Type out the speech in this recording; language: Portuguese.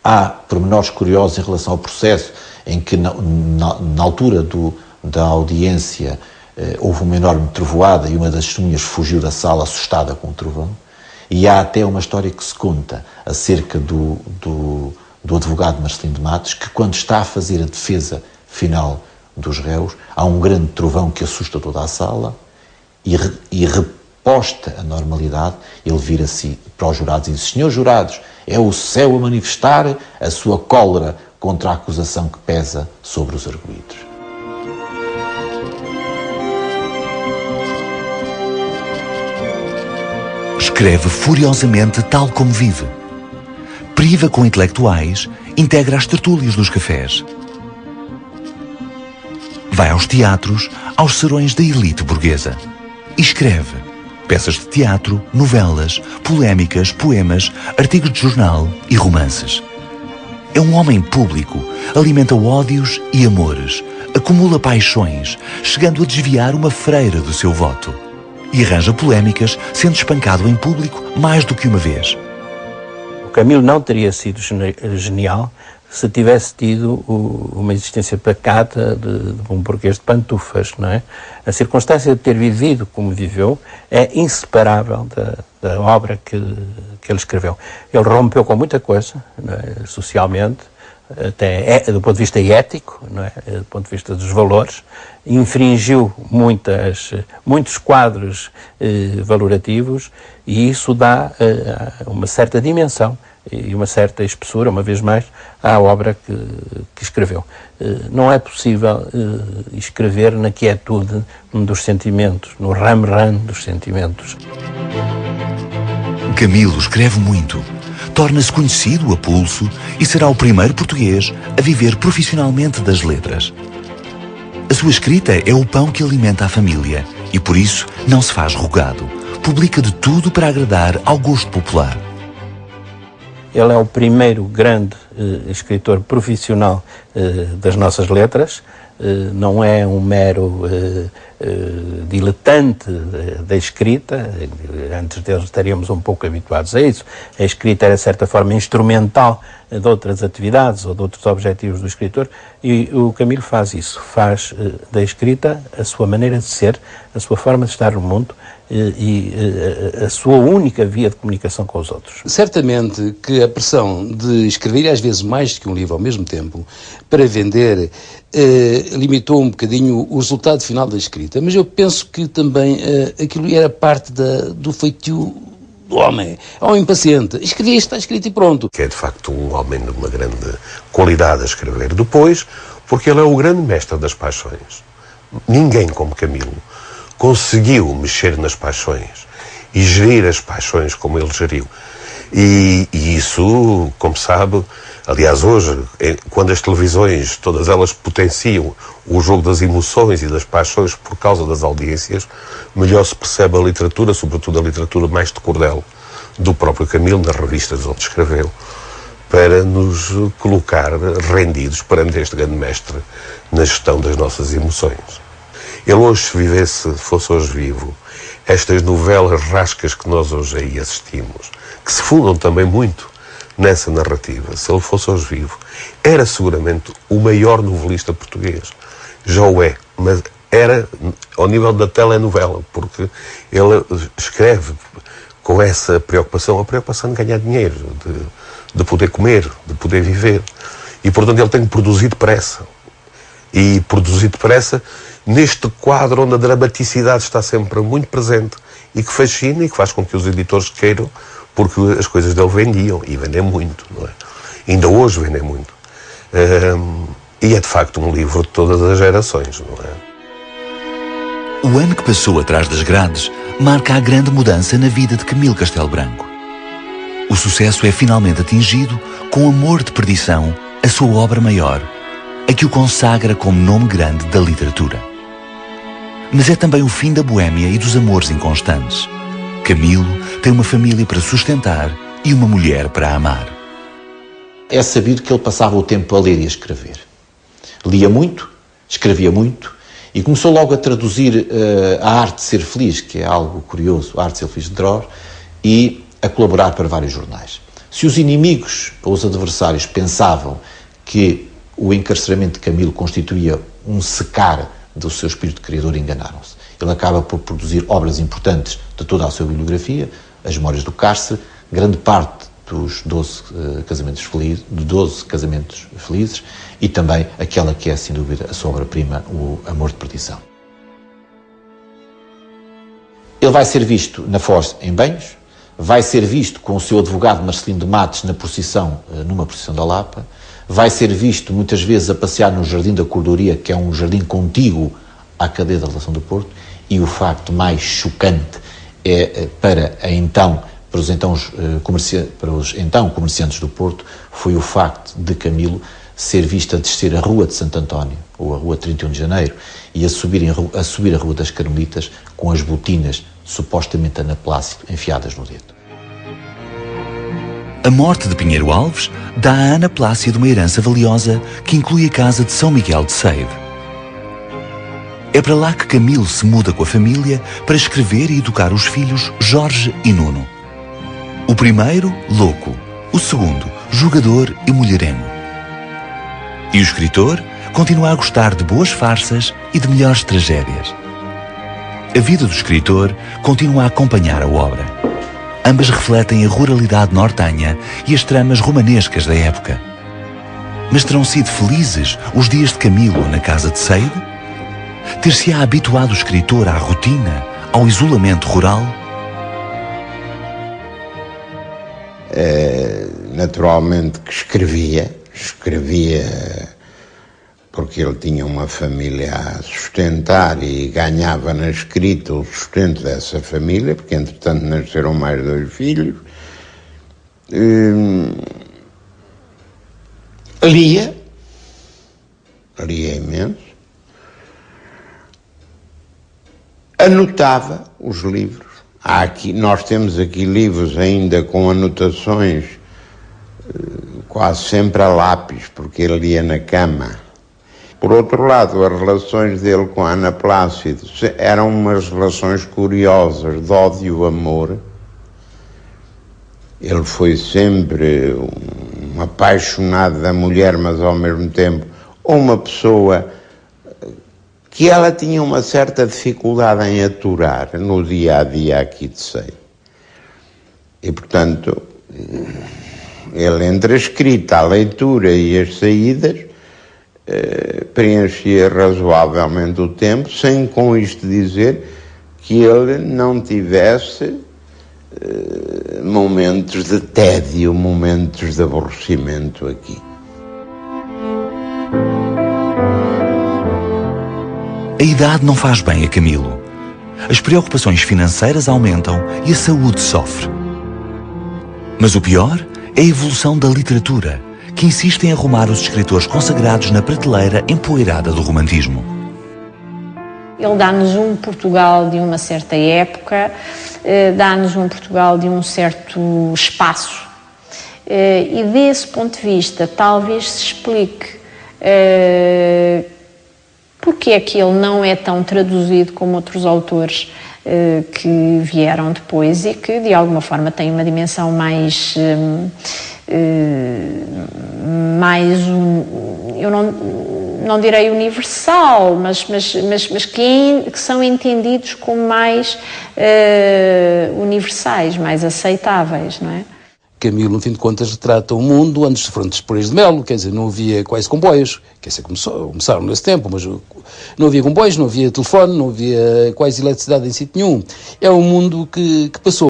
Há pormenores curiosos em relação ao processo, em que na altura da audiência houve uma enorme trovoada e uma das testemunhas fugiu da sala assustada com o trovão. E há até uma história que se conta acerca do advogado Marcelino de Matos, que quando está a fazer a defesa final dos réus, há um grande trovão que assusta toda a sala e reposta a normalidade. Ele vira-se para os jurados e diz: senhores jurados, é o céu a manifestar a sua cólera contra a acusação que pesa sobre os arguidos. Escreve furiosamente tal como vive. Priva com intelectuais, integra as tertúlias dos cafés. Vai aos teatros, aos serões da elite burguesa. E escreve peças de teatro, novelas, polémicas, poemas, artigos de jornal e romances. É um homem público, alimenta ódios e amores, acumula paixões, chegando a desviar uma freira do seu voto. E arranja polémicas, sendo espancado em público mais do que uma vez. O Camilo não teria sido genial se tivesse tido uma existência pacata de um burguês de pantufas, não é? A circunstância de ter vivido como viveu é inseparável da obra que ele escreveu. Ele rompeu com muita coisa, não é? Socialmente, até do ponto de vista ético, não é? Do ponto de vista dos valores, infringiu muitos quadros valorativos, e isso dá uma certa dimensão e uma certa espessura, uma vez mais, à obra que escreveu. Não é possível escrever na quietude dos sentimentos, no ram-ram dos sentimentos. Camilo escreve muito. Torna-se conhecido a pulso e será o primeiro português a viver profissionalmente das letras. A sua escrita é o pão que alimenta a família e, por isso, não se faz rogado. Publica de tudo para agradar ao gosto popular. Ele é o primeiro grande escritor profissional das nossas letras. Não é um mero diletante da escrita. Antes dele estaríamos um pouco habituados a isso. A escrita era, de certa forma, instrumental de outras atividades ou de outros objetivos do escritor, e o Camilo faz isso, faz da escrita a sua maneira de ser, a sua forma de estar no mundo e a sua única via de comunicação com os outros. Certamente que a pressão de escrever, às vezes mais do que um livro ao mesmo tempo, para vender, limitou um bocadinho o resultado final da escrita, mas eu penso que também aquilo era parte do feitio do homem. É um homem paciente. Escrevia, está escrito e pronto. Que é de facto um homem de uma grande qualidade a escrever. Depois, porque ele é o grande mestre das paixões. Ninguém como Camilo conseguiu mexer nas paixões e gerir as paixões como ele geriu. E isso, como sabe, aliás hoje, quando as televisões, todas elas potenciam o jogo das emoções e das paixões por causa das audiências, melhor se percebe a literatura, sobretudo a literatura mais de cordel do próprio Camilo, nas revistas onde escreveu, para nos colocar rendidos perante este grande mestre na gestão das nossas emoções. Ele hoje, fosse hoje vivo, estas novelas rascas que nós hoje aí assistimos, que se fundam também muito nessa narrativa, se ele fosse hoje vivo, era seguramente o maior novelista português. Já o é, mas era ao nível da telenovela, porque ele escreve com essa preocupação, a preocupação de ganhar dinheiro, de poder comer, de poder viver. E, portanto, ele tem produzido depressa. E produzir depressa neste quadro onde a dramaticidade está sempre muito presente e que fascina e que faz com que os editores queiram, porque as coisas dele vendiam, e vendem muito, não é? Ainda hoje vendem muito. E é de facto um livro de todas as gerações, não é? O ano que passou atrás das grades marca a grande mudança na vida de Camilo Castelo Branco. O sucesso é finalmente atingido com Amor de Perdição, a sua obra maior, a que o consagra como nome grande da literatura. Mas é também o fim da boémia e dos amores inconstantes. Camilo tem uma família para sustentar e uma mulher para amar. É sabido que ele passava o tempo a ler e a escrever. Lia muito, escrevia muito e começou logo a traduzir a arte de ser feliz, que é algo curioso, a arte de ser feliz de Dror, e a colaborar para vários jornais. Se os inimigos ou os adversários pensavam que o encarceramento de Camilo constituía um secar do seu espírito criador, enganaram-se. Ele acaba por produzir obras importantes de toda a sua bibliografia, as Memórias do Cárcere, grande parte dos 12 casamentos felizes e também aquela que é, sem dúvida, a sua obra-prima, o Amor de Perdição. Ele vai ser visto na Foz em banhos, vai ser visto com o seu advogado Marcelino de Matos numa procissão da Lapa, vai ser visto muitas vezes a passear no Jardim da Cordoria, que é um jardim contíguo à cadeia da Relação do Porto, e o facto mais chocante é para os então comerciantes do Porto, foi o facto de Camilo ser visto a descer a Rua de Santo António, ou a Rua 31 de Janeiro, e a subir a Rua das Carmelitas com as botinas supostamente Ana Plácido enfiadas no dedo. A morte de Pinheiro Alves dá a Ana Plácido uma herança valiosa que inclui a casa de São Miguel de Ceide. É para lá que Camilo se muda com a família para escrever e educar os filhos Jorge e Nuno. O primeiro, louco. O segundo, jogador e mulherengo. E o escritor continua a gostar de boas farsas e de melhores tragédias. A vida do escritor continua a acompanhar a obra. Ambas refletem a ruralidade nortenha e as tramas romanescas da época. Mas terão sido felizes os dias de Camilo na casa de Ceide? Ter-se-á habituado o escritor à rotina, ao isolamento rural? Naturalmente que escrevia porque ele tinha uma família a sustentar e ganhava na escrita o sustento dessa família, porque entretanto nasceram mais 2 filhos. Lia imenso, anotava os livros. Nós temos aqui livros ainda com anotações quase sempre a lápis, porque ele lia na cama. Por outro lado, as relações dele com a Ana Plácido eram umas relações curiosas, de ódio-amor. Ele foi sempre um apaixonado da mulher, mas ao mesmo tempo uma pessoa que ela tinha uma certa dificuldade em aturar no dia-a-dia aqui de Ceide. E, portanto, ele entre a escrita, a leitura e as saídas preenchia razoavelmente o tempo, sem com isto dizer que ele não tivesse momentos de tédio, momentos de aborrecimento aqui. A idade não faz bem a Camilo. As preocupações financeiras aumentam e a saúde sofre. Mas o pior é a evolução da literatura, que insiste em arrumar os escritores consagrados na prateleira empoeirada do romantismo. Ele dá-nos um Portugal de uma certa época, dá-nos um Portugal de um certo espaço. E desse ponto de vista, talvez se explique porque é que ele não é tão traduzido como outros autores que vieram depois e que, de alguma forma, têm uma dimensão mais eu não direi universal, mas que são entendidos como mais universais, mais aceitáveis, não é? Camilo, no fim de contas, retrata o mundo antes de fronteiras de Melo, quer dizer, não havia quase comboios, quer dizer, começaram nesse tempo, mas não havia comboios, não havia telefone, não havia quase eletricidade em sítio nenhum. É um mundo que passou.